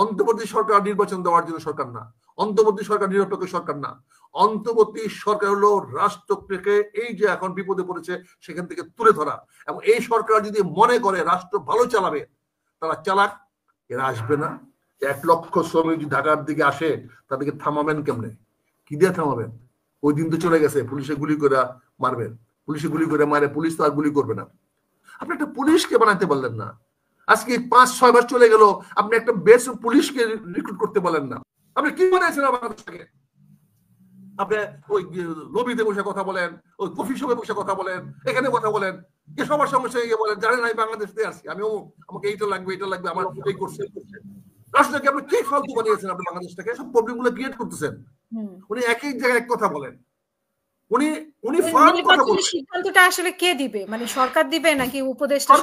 অন্তর্বর্তী সরকার নির্বাচন দেওয়ার জন্য সরকার না, অন্তর্বর্তী সরকার নিরপেক্ষ সরকার না। অন্তর্বর্তী সরকার হলো রাষ্ট্রকে এই যে এখন বিপদে পড়েছে সেখান থেকে তুলে ধরা, এবং এই সরকার যদি মনে করে রাষ্ট্র ভালো চালাবে তারা চালাক, এরা আসবে না। 1,00,000 শ্রমিক যদি ঢাকার দিকে আসে তাদেরকে থামাবেন কেমনে, কি দিয়ে থামাবেন? ওই দিন তো চলে গেছে, পুলিশে গুলি করে মারবেন, পুলিশে গুলি করে মারে, পুলিশ তো আর গুলি করবে না। আপনি একটা পুলিশকে বানাতে পারলেন না, আজকে 5-6 মাস চলে গেল, আপনি একটা বেস পুলিশকে রিক্রুট করতে পারলেন না। আপনি কি বানাইছেন বাংলাদেশকে? আপনি ওই লবিতে বসে কথা বলেন, ওই কফি শপে বসে কথা বলেন, এখানে কথা বলেন, যে সবার সমস্যা গিয়ে বলেন জানেন আমি বাংলাদেশ থেকে আসছি, আমি আমাকে এইটা লাগবে এটা লাগবে, আমার এই করছে। রাষ্ট্রকে আপনি কি ফালতু বানিয়েছেন? আপনি বাংলাদেশটাকে সব প্রবলেম গুলো ক্রিয়েট করতেছেন। উনি এক এক জায়গায় এক কথা বলেন, উনি সিদ্ধান্তটা আসলে কে দিবে? মানে সরকার দিবে নাকি উপদেষ্টা?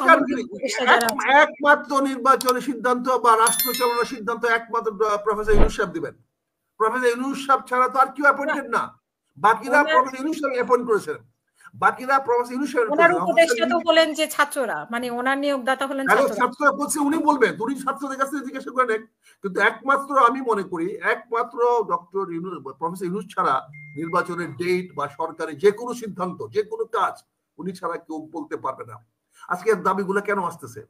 একমাত্র নির্বাচনের সিদ্ধান্ত বা রাষ্ট্র চালানোর সিদ্ধান্ত একমাত্র প্রফেসর ইউনূস সাহেব দিবেন। প্রফেসর ইউনূস সাহেব ছাড়া তো আর কেউ অ্যাপয়েন্টেড না, বাকিরা প্রফেসর ইউনূস সাহেব অ্যাপয়েন্ট করেছেন, বাকিরা প্রফেসর ইউনূস সাহেব। ওনার উপদেষ্টা তো বলেন যে ছাত্ররা, মানে ওনার নিয়োগদাতা হলেন ছাত্ররা। ছাত্ররা বলছে, উনি বলবেন, উনি ছাত্রদের কাছে জিজ্ঞাসা করেন। কিন্তু একমাত্র আমি মনে করি একমাত্র ডক্টর ইউনূস, প্রফেসর ইউনূস ছাড়া নির্বাচনের ডেট বা সরকারি যে কোনো সিদ্ধান্ত, যে কোনো কাজ উনি ছাড়া কেউ বলতে পারবে না। আজকে দাবিগুলো কেন আসতেছে?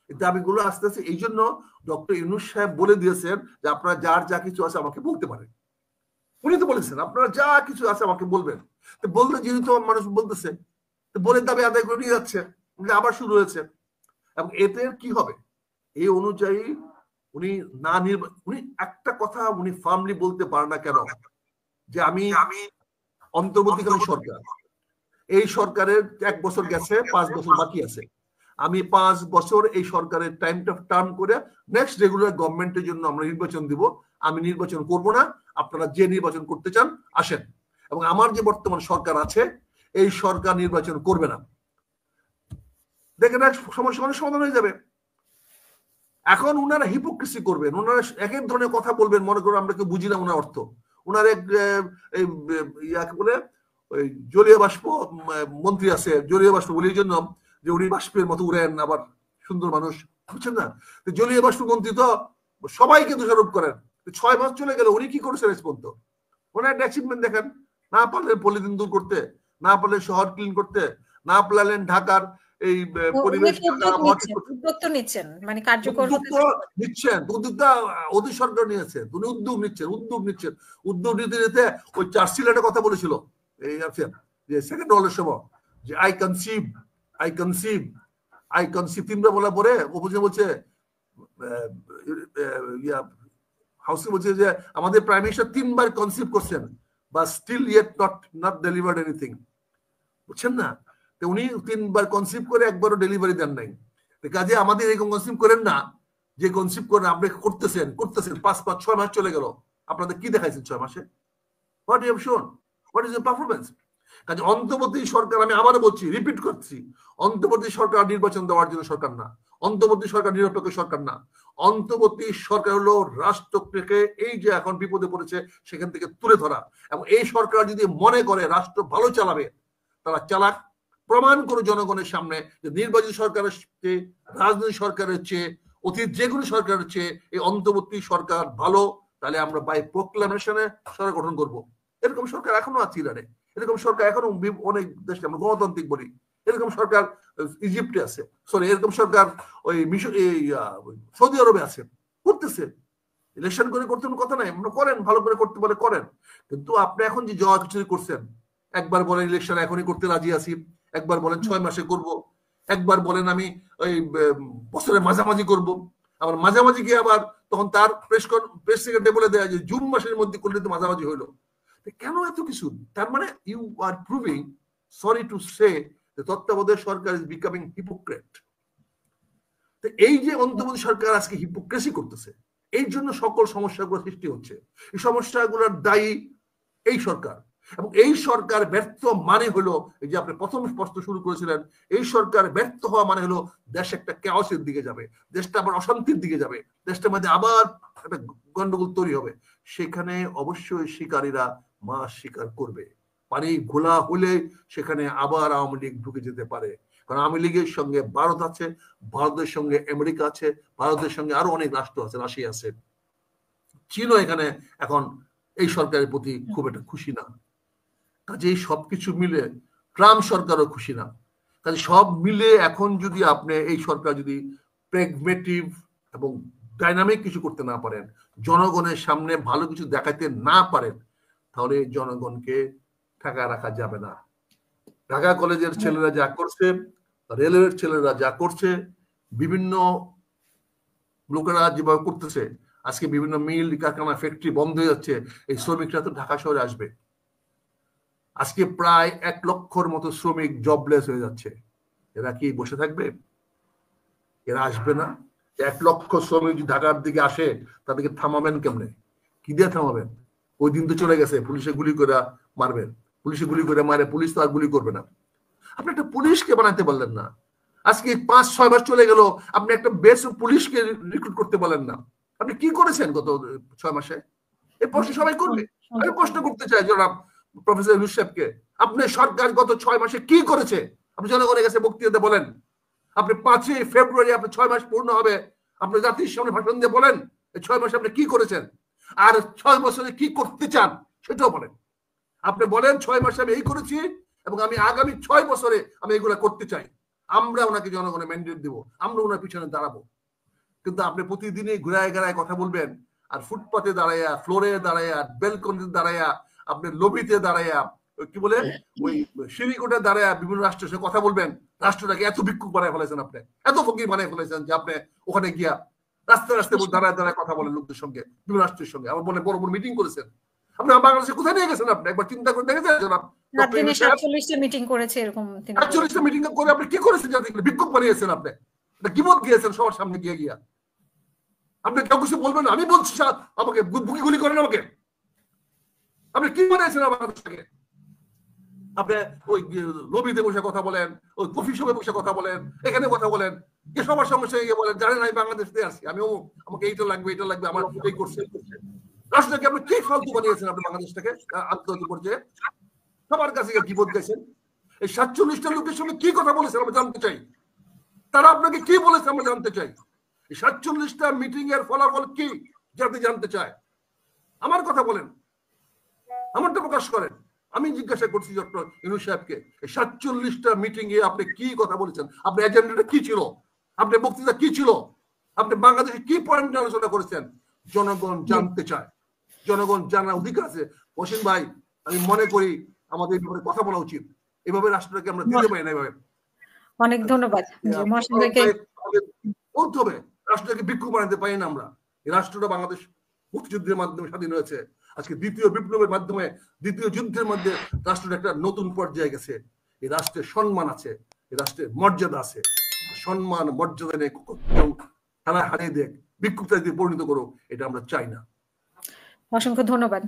এই দাবিগুলো আসতেছে এই জন্য ডক্টর ইউনূস সাহেব বলে দিয়েছেন যে আপনারা যার যা কিছু আছে আমাকে বলতে পারেন। উনি তো বলেছেন আপনারা যা কিছু আছে আমাকে বলবেন। তো বলতে যেহেতু মানুষ বলতেছে, বলে দাবি আদায় করে নিয়ে যাচ্ছে, আবার শুরু হয়েছে। এবং এতে কি হবে এই অনুযায়ী উনি না উনি একটা কথা উনি ফার্মলি বলতে পারে না কেন, যে আমি অন্তর্বর্তীকালীন সরকার, এই সরকারের 1 বছর গেছে, 5 বছর বাকি আছে, আমি 5 বছর এই সরকারের টাইমটা টার্ম করে নেক্সট রেগুলার গভর্নমেন্টের জন্য আমরা নির্বাচন দিব, আমি নির্বাচন করব না, আপনারা যে নির্বাচন করতে চান আসেন, এবং আমার যে বর্তমান সরকার আছে এই সরকার নির্বাচন করবে না। দেখেন সমস্যা অনেক সমাধান হয়ে যাবে। এখন উনারা হিপোক্রেসি করবেন, উনারা এক এক ধরনের কথা বলবেন, মনে করো আমরা কেউ বুঝি না উনার অর্থ। উনার এক ইয়াকে বলে ওই জলীয় বাষ্প মন্ত্রী আছে, জলীয় বাষ্প বলি এই জন্য যে উনি বাষ্পের মতো উড়েন, আবার সুন্দর মানুষ, বুঝছেন না? জলীয় বাষ্প মন্ত্রী তো সবাইকে দোষারোপ করেন। 6 মাস চলে গেল, উনি কি করেছেন রেস পর্যন্ত? ওনার একটা অ্যাচিভমেন্ট দেখেন, না পারলেন পলিথিন দূর করতে, না পারলেন শহর ক্লিন করতে, না পারলেন ঢাকার এই পরিবেশ উদ্যোগ নিচ্ছেন, মানে কার্যকর নিচ্ছেন, উদ্যোগটা ওদের সরকার নিয়েছে, উনি উদ্যোগ নিচ্ছেন। উদ্যোগ নিতে নিতে ওই চার্চিল একটা কথা বলেছিল এই যে সেকেন্ড ওয়ার্ল্ডের সময়, যে আই কনসিভ 3বার বলার পরে অপোজিশন বলছে, হাউসে বলছে যে আমাদের প্রাইম মিনিস্টার 3বার কনসিভ করছেন, but still yet not delivered anything, বুঝছেন না? তো উনি 3বার কনসিভ করে একবারও ডেলিভারি দেন নাই। কাজে আমাদের এরকম কনসিভ করেন না, যে কনসিভ করেন আপনি করতেছেন 5-6 মাস চলে গেল, আপনাদের কি দেখাইছেন 6 মাসে? What you have shown, what is your performance? কাজে অন্তর্বর্তী সরকার, আমি আবারও বলছি, রিপিট করছি, অন্তর্বর্তী সরকার নির্বাচন দেওয়ার জন্য সরকার না, অন্তর্বর্তী সরকার নিরপেক্ষ সরকার না। অন্তর্বর্তী সরকার হলো রাষ্ট্রকে এই যে এখন বিপদে পড়েছে সেখান থেকে তুলে ধরা, এবং এই সরকার যদি মনে করে রাষ্ট্র ভালো চালাবে তারা চালাক। প্রমাণ করে জনগণের সামনে যে নির্বাচিত সরকারের চেয়ে, রাজনৈতিক সরকারের চেয়ে, অতীত যে কোনো সরকারের চেয়ে এই অন্তর্বর্তী সরকার ভালো, তাহলে আমরা বাই প্রোক্লামেশনে সরকার গঠন করব। এরকম সরকার এখনো আছে ইরানে, এরকম সরকার এখনো অনেক দেশে আমরা গণতান্ত্রিক বলি, এরকম সরকার ইজিপ্টে আছে, সরি এরকম সরকার ওই সৌদি আরবে আছে, করতেছে। ইলেকশন করে করতে কোনো কথা নাই, আমরা করেন, ভালো করে করতে বলে করেন। কিন্তু আপনি এখন যে জয়া খিচুড়ি করছেন, একবার বলেন ইলেকশন এখনই করতে রাজি আছি, একবার বলেন 6 মাসে করব, একবার বলেন আমি ওই বছরের মাঝামাঝি করব, আবার মাঝামাঝি গিয়ে আবার তখন তার প্রেস সেক্রেটারি বলে দেয় যে জুন মাসের মধ্যে করলে তো মাঝামাঝি হইলো। কেন এত কিছু? তার মানে you are proving, sorry to say, তত্ত্বাবধায়ক সরকার ইজ বিকামিং হিপোক্রেট। এই যে অন্তর্বর্তী সরকার আজকে হিপোক্রেসি করতেছে, এই জন্য সকল সমস্যাগুলো সৃষ্টি হচ্ছে। এই সমস্যাগুলোর দায়ী এই সরকার, এবং এই সরকার ব্যর্থ মানে হলো, এই যে আপনি প্রথম স্পষ্ট শুরু করেছিলেন, এই সরকার ব্যর্থ হওয়া মানে হলো দেশ একটা ক্যাওসের দিকে যাবে, দেশটা আবার অশান্তির দিকে যাবে, দেশটার মধ্যে আবার একটা গন্ডগোল তৈরি হবে। সেখানে অবশ্যই শিকারীরা মাছ শিকার করবে, পানি ঘোলা হলে সেখানে আবার আওয়ামী লীগ ঢুকে যেতে পারে। কারণ আওয়ামী লীগের সঙ্গে ভারত আছে, ভারতের সঙ্গে আমেরিকা আছে, ভারতের সঙ্গে আরো অনেক রাষ্ট্র আছে, রাশিয়া আছে। চীনও এখানে এখন এই সরকারের প্রতি খুব একটা খুশি না। কাজে এই সবকিছু মিলে ট্রাম্প সরকারও খুশি না। কাজে সব মিলে এখন যদি আপনি এই সরকার যদি প্র্যাগমেটিভ এবং ডাইনামিক কিছু করতে না পারেন, জনগণের সামনে ভালো কিছু দেখাতে না পারেন, তাহলে জনগণকে ঠেকা রাখা যাবে না। ঢাকা কলেজের ছেলেরা যা করছে, রেলওয়ের ছেলেরা যা করছে, বিভিন্ন লোকেরা যেভাবে করতেছে, আজকে বিভিন্ন মিল কারখানা ফ্যাক্টরি বন্ধ হয়ে যাচ্ছে, এই শ্রমিকরা তো ঢাকা শহরে আসবে। আজকে প্রায় 1 লক্ষর মতো শ্রমিক জবলেস হয়ে যাচ্ছে। এরা কি বসে থাকবে? এরা আসবে না। 1 লক্ষ শ্রমিক ঢাকার দিকে আসে, তাদেরকে থামাবেন কেমনে? কি দিয়ে থামাবেন? ওই দিন তো চলে গেছে, পুলিশে গুলি করে মারবেন, পুলিশে গুলি করে মারে, পুলিশ তো আর গুলি করবে না। আপনি একটা পুলিশকে বানাতে পারলেন না। আজকে 5-6 মাস চলে গেল, আপনি একটা বেস পুলিশকে রিক্রুট করতে পারলেন না। আপনি কি করেছেন গত 6 মাসে? এই প্রশ্ন সবাই করবে। আমি প্রশ্ন করতে চাই জনাব প্রফেসর ইউনূস সাহেবকে, আপনি সরকার গত 6 মাসে কি করেছে? আপনি জনগণের কাছে বক্তৃতা বলেন। আপনি 5ই ফেব্রুয়ারি আপনি 6 মাস পূর্ণ হবে, আপনি জাতির সামনে ভাষণ দিয়ে বলেন এই 6 মাসে আপনি কি করেছেন, আর 6 বছরে কি করতে চান সেটাও বলেন। আপনি বলেন 6 মাসে আমি এই করেছি এবং আমি আগামী 6 বছরে আমি এগুলা করতে চাই। আমরা ওনাকে জনগণের ম্যান্ডেট দিব, আমরা ওনার পিছনে দাঁড়াবো। কিন্তু আপনি প্রতিদিনই ঘুরায় ঘেরায় কথা বলবেন, আর ফুটপাতে দাঁড়াইয়া, ফ্লোরে দাঁড়াইয়া, বেলকনিতে দাঁড়াইয়া, আপনি লবিতে দাঁড়াইয়া, কি বলে ওই সিঁড়িকোটে দাঁড়াইয়া বিভিন্ন রাষ্ট্রের সাথে কথা বলবেন। রাষ্ট্রটাকে এত ভিক্ষুক বানায় ফেলেছেন, আপনি এত ফকির বানায় ফেলেছেন যে আপনি ওখানে গিয়া রাস্তায় রাস্তায় দাঁড়ায় দাঁড়ায় কথা বলেন লোকদের সঙ্গে, বিভিন্ন রাষ্ট্রের সঙ্গে। আমার বলে বড় বড় মিটিং করেছেন। আপনি বাংলাদেশে কোথায় নিয়ে গেছেন? আপনি একবার চিন্তা করে দেখেছেন? 47টা মিটিং করেছে এরকম। 48টা মিটিং করে আপনি কি করেছেন? জাতিকে ভিক্ষুক বানিয়েছেন আপনি, গিবত গিয়েছেন সবার সামনে গিয়ে গিয়া। আপনি কেউ কিছু বলবেন? আমি বলছি আমাকে বুকি গুলি করেন আমাকে। আপনি কি বানিয়েছেন বাংলাদেশটাকে? আপনি ওই লবিতে বসে কথা বলেন, ওই কফি শপে বসে কথা বলেন, এখানে কথা বলেন, যে সবার সঙ্গে গিয়ে বলেন জানেন আমি বাংলাদেশ থেকে আসছি, আমি আমাকে এইটা লাগবে, এটা লাগবে, আমার এই করছে। রাষ্ট্রটাকে আপনি কি ফালতু বানিয়েছেন? আপনি বাংলাদেশটাকে আত্মহত্যা করছে সবার কাছে গিবত গেছেন। এই 47টা লোকের সঙ্গে কি কথা বলেছেন আমরা জানতে চাই। তারা আপনাকে কি বলেছে আমরা জানতে চাই। এই 47টা মিটিং এর ফলাফল কি যাতে জানতে চায়, আমার কথা বলেন, আমারটা প্রকাশ করেন। আমি জিজ্ঞাসা করছি ডক্টর ইউনূস সাহেবকে, এই 47টা মিটিং এ আপনি কি কথা বলেছেন? আপনার এজেন্ডাটা কি ছিল? আপনার বক্তৃতা কি ছিল? আপনি বাংলাদেশে কি পয়েন্ট আলোচনা করেছেন? জনগণ জানতে চায়, জনগণ জানার অধিকার আছে। মহসিন ভাই, আমি মনে করি আমাদের এই ব্যাপারে কথা বলা উচিত। এভাবে রাষ্ট্রটাকে আমরা দিতে পারি না। এভাবে অনেক ধন্যবাদ মহসিন ভাইকে। বলতে হবে, রাষ্ট্রটাকে ভিক্ষুক বানাতে পারি না আমরা। এই রাষ্ট্রটা বাংলাদেশ মুক্তিযুদ্ধের মাধ্যমে স্বাধীন হয়েছে। আজকে দ্বিতীয় বিপ্লবের মাধ্যমে, দ্বিতীয় যুদ্ধের মধ্যে রাষ্ট্রটা একটা নতুন পর্যায়ে গেছে। এই রাষ্ট্রের সম্মান আছে, এই রাষ্ট্রের মর্যাদা আছে। সম্মান মর্যাদা নিয়ে কেউ হারিয়ে দেখ, ভিক্ষুকতা দিয়ে পরিণত করো, এটা আমরা চাই না। অসংখ্য ধন্যবাদ।